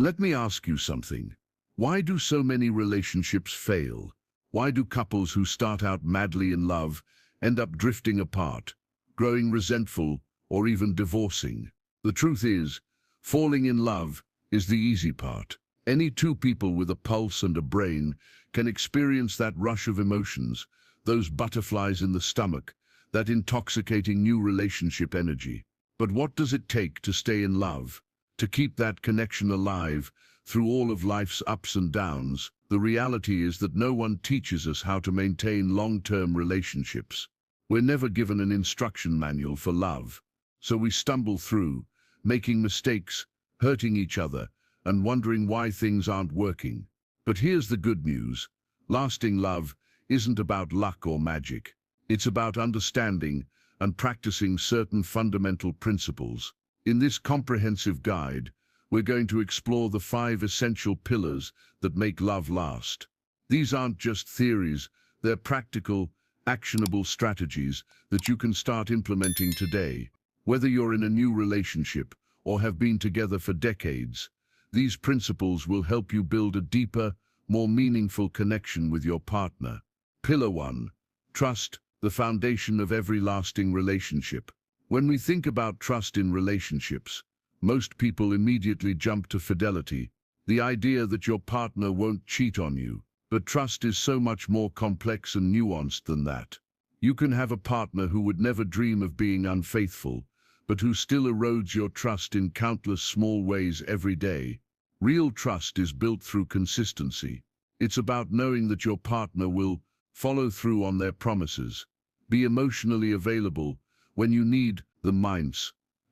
Let me ask you something. Why do so many relationships fail? Why do couples who start out madly in love end up drifting apart, growing resentful, or even divorcing? The truth is, falling in love is the easy part. Any two people with a pulse and a brain can experience that rush of emotions, those butterflies in the stomach, that intoxicating new relationship energy. But what does it take to stay in love, to keep that connection alive through all of life's ups and downs? The reality is that no one teaches us how to maintain long-term relationships. We're never given an instruction manual for love, so we stumble through, making mistakes, hurting each other, and wondering why things aren't working. But here's the good news. Lasting love isn't about luck or magic. It's about understanding and practicing certain fundamental principles. In this comprehensive guide, we're going to explore the 5 essential pillars that make love last. These aren't just theories, they're practical, actionable strategies that you can start implementing today. Whether you're in a new relationship or have been together for decades, these principles will help you build a deeper, more meaningful connection with your partner. Pillar 1. Trust, the foundation of every lasting relationship. When we think about trust in relationships, most people immediately jump to fidelity, the idea that your partner won't cheat on you. But trust is so much more complex and nuanced than that. You can have a partner who would never dream of being unfaithful, but who still erodes your trust in countless small ways every day. Real trust is built through consistency. It's about knowing that your partner will follow through on their promises, be emotionally available when you need them,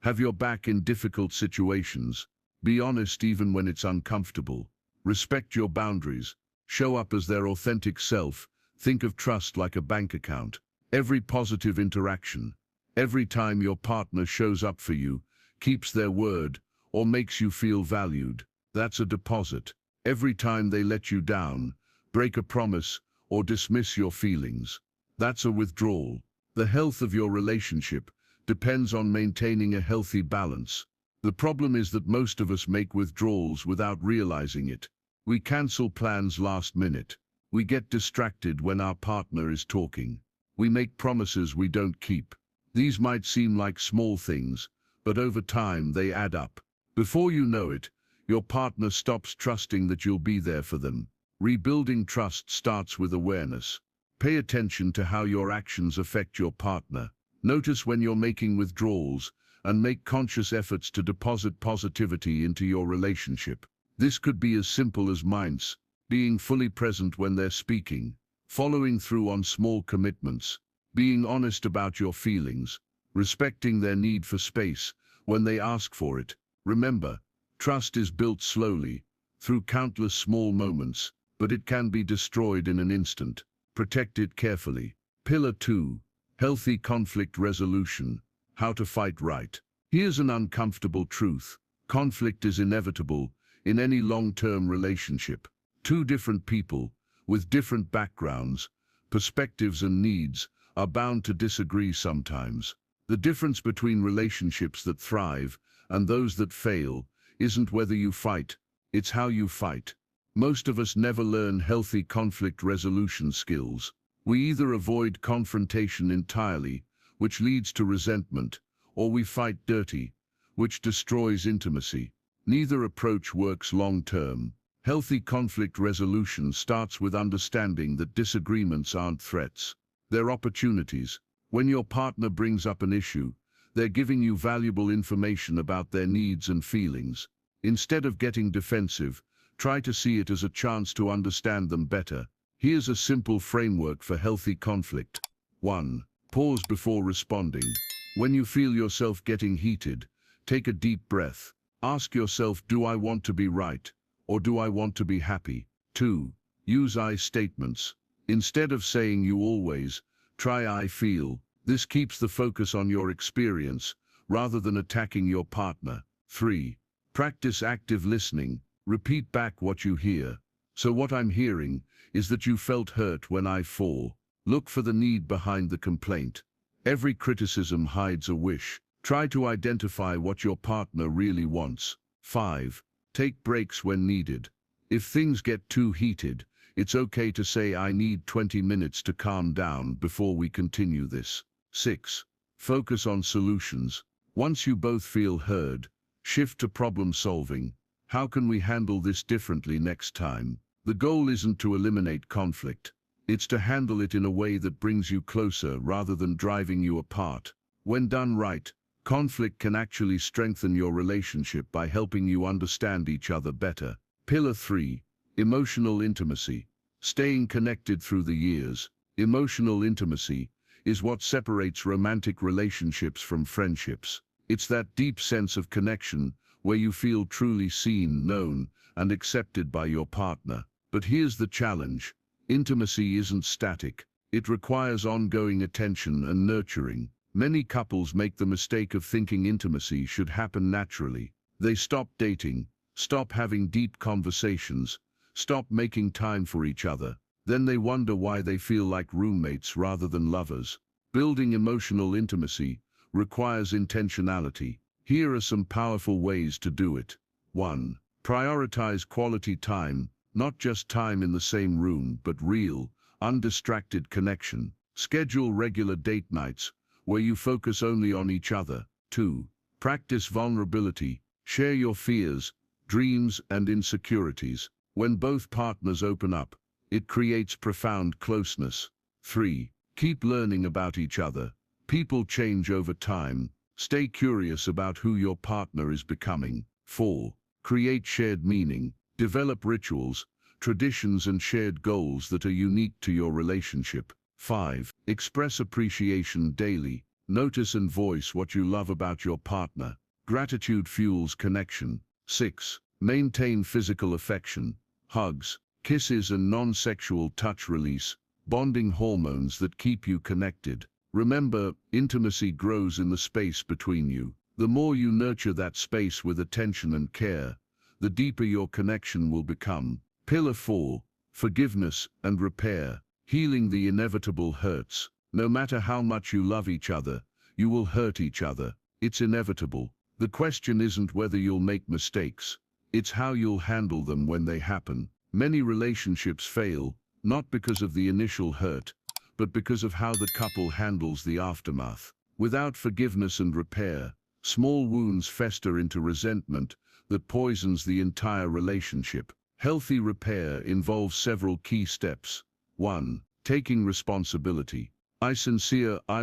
have your back in difficult situations, be honest even when it's uncomfortable, respect your boundaries, show up as their authentic self. Think of trust like a bank account. Every positive interaction, every time your partner shows up for you, keeps their word, or makes you feel valued, that's a deposit. Every time they let you down, break a promise, or dismiss your feelings, that's a withdrawal. The health of your relationship depends on maintaining a healthy balance. The problem is that most of us make withdrawals without realizing it. We cancel plans last minute. We get distracted when our partner is talking. We make promises we don't keep. These might seem like small things, but over time they add up. Before you know it, your partner stops trusting that you'll be there for them. Rebuilding trust starts with awareness. Pay attention to how your actions affect your partner. Notice when you're making withdrawals, and make conscious efforts to deposit positivity into your relationship. This could be as simple as being fully present when they're speaking, following through on small commitments, being honest about your feelings, respecting their need for space when they ask for it. Remember, trust is built slowly, through countless small moments, but it can be destroyed in an instant. Protect it carefully. Pillar 2. Healthy conflict resolution. How to fight right. Here's an uncomfortable truth. Conflict is inevitable in any long-term relationship. Two different people, with different backgrounds, perspectives and needs, are bound to disagree sometimes. The difference between relationships that thrive and those that fail isn't whether you fight, it's how you fight. Most of us never learn healthy conflict resolution skills. We either avoid confrontation entirely, which leads to resentment, or we fight dirty, which destroys intimacy. Neither approach works long-term. Healthy conflict resolution starts with understanding that disagreements aren't threats. They're opportunities. When your partner brings up an issue, they're giving you valuable information about their needs and feelings. Instead of getting defensive, try to see it as a chance to understand them better. Here's a simple framework for healthy conflict. 1. Pause before responding. When you feel yourself getting heated, take a deep breath. Ask yourself, do I want to be right, or do I want to be happy? 2. Use I statements. Instead of saying you always, try I feel. This keeps the focus on your experience, rather than attacking your partner. 3. Practice active listening. Repeat back what you hear. So what I'm hearing is that you felt hurt when I fall. Look for the need behind the complaint. Every criticism hides a wish. Try to identify what your partner really wants. 5. Take breaks when needed. If things get too heated, it's okay to say I need 20 minutes to calm down before we continue this. 6. Focus on solutions. Once you both feel heard, shift to problem solving. How can we handle this differently next time? The goal isn't to eliminate conflict. It's to handle it in a way that brings you closer rather than driving you apart. When done right, conflict can actually strengthen your relationship by helping you understand each other better. Pillar 3. Emotional intimacy. Staying connected through the years. Emotional intimacy is what separates romantic relationships from friendships. It's that deep sense of connection where you feel truly seen, known, and accepted by your partner. But here's the challenge. Intimacy isn't static. It requires ongoing attention and nurturing. Many couples make the mistake of thinking intimacy should happen naturally. They stop dating, stop having deep conversations, stop making time for each other. Then they wonder why they feel like roommates rather than lovers. Building emotional intimacy requires intentionality. Here are some powerful ways to do it. 1. Prioritize quality time, not just time in the same room, but real, undistracted connection. Schedule regular date nights where you focus only on each other. 2. Practice vulnerability. Share your fears, dreams, and insecurities. When both partners open up, it creates profound closeness. 3. Keep learning about each other. People change over time. Stay curious about who your partner is becoming. 4. Create shared meaning. Develop rituals, traditions, and shared goals that are unique to your relationship. 5. Express appreciation daily. Notice and voice what you love about your partner. Gratitude fuels connection. 6. Maintain physical affection. Hugs, kisses, and non-sexual touch release bonding hormones that keep you connected. Remember, intimacy grows in the space between you. The more you nurture that space with attention and care, the deeper your connection will become. Pillar 4. Forgiveness and repair. Healing the inevitable hurts. No matter how much you love each other, you will hurt each other. It's inevitable. The question isn't whether you'll make mistakes. It's how you'll handle them when they happen. Many relationships fail, not because of the initial hurt, but because of how the couple handles the aftermath. Without forgiveness and repair, small wounds fester into resentment that poisons the entire relationship. Healthy repair involves several key steps. 1. Taking responsibility. I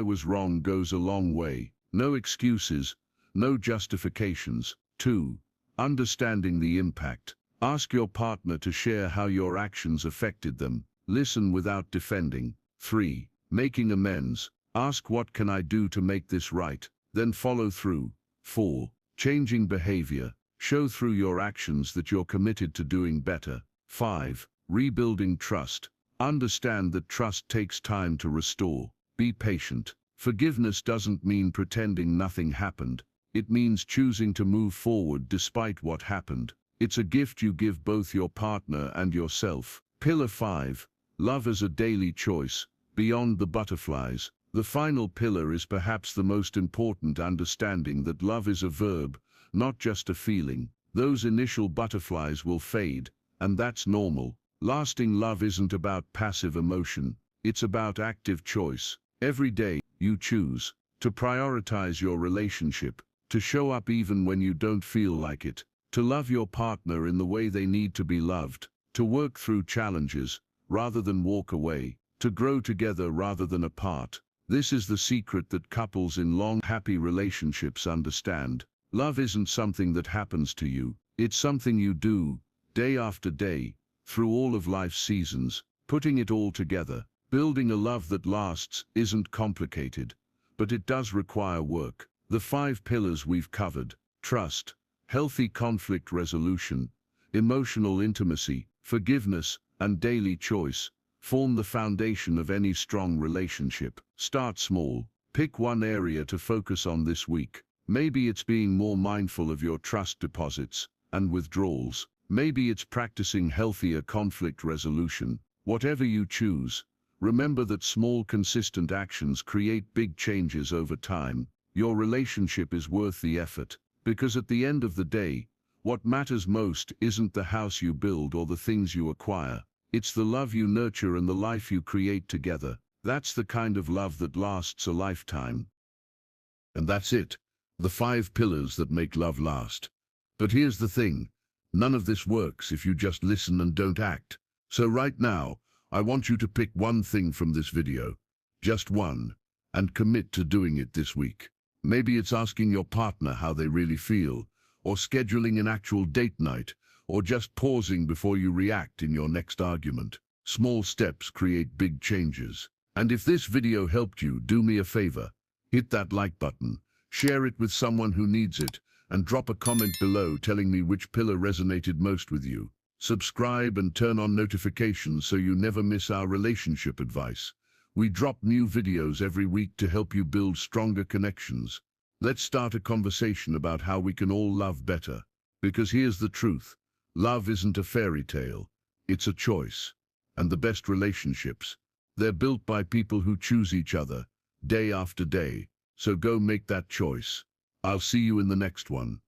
was wrong goes a long way. No excuses, no justifications. 2. Understanding the impact. Ask your partner to share how your actions affected them. Listen without defending. 3. Making amends. Ask, what can I do to make this right? Then follow through. 4. Changing behavior. Show through your actions that you're committed to doing better. 5. Rebuilding trust. Understand that trust takes time to restore. Be patient. Forgiveness doesn't mean pretending nothing happened. It means choosing to move forward despite what happened. It's a gift you give both your partner and yourself. Pillar 5. Love as a daily choice. Beyond the butterflies. The final pillar is perhaps the most important, understanding that love is a verb, not just a feeling. Those initial butterflies will fade, and that's normal. Lasting love isn't about passive emotion. It's about active choice. Every day, you choose to prioritize your relationship, to show up even when you don't feel like it, to love your partner in the way they need to be loved, to work through challenges rather than walk away, to grow together rather than apart. This is the secret that couples in long, happy relationships understand. Love isn't something that happens to you. It's something you do, day after day, through all of life's seasons, putting it all together. Building a love that lasts isn't complicated, but it does require work. The 5 pillars we've covered: trust, healthy conflict resolution, emotional intimacy, forgiveness, and daily choice form the foundation of any strong relationship. Start small. Pick one area to focus on this week. Maybe it's being more mindful of your trust deposits and withdrawals. Maybe it's practicing healthier conflict resolution. Whatever you choose, remember that small, consistent actions create big changes over time. Your relationship is worth the effort, because at the end of the day, What matters most isn't the house you build or the things you acquire. It's the love you nurture and the life you create together. That's the kind of love that lasts a lifetime. And that's it. The 5 pillars that make love last. But here's the thing. None of this works if you just listen and don't act. So right now, I want you to pick one thing from this video. Just one. And commit to doing it this week. Maybe it's asking your partner how they really feel, or scheduling an actual date night, or just pausing before you react in your next argument. Small steps create big changes. And if this video helped you, do me a favor. Hit that like button, share it with someone who needs it, and drop a comment below telling me which pillar resonated most with you. Subscribe and turn on notifications so you never miss our relationship advice. We drop new videos every week to help you build stronger connections. Let's start a conversation about how we can all love better. Because here's the truth. Love isn't a fairy tale. It's a choice. And the best relationships, they're built by people who choose each other, day after day. So go make that choice. I'll see you in the next one.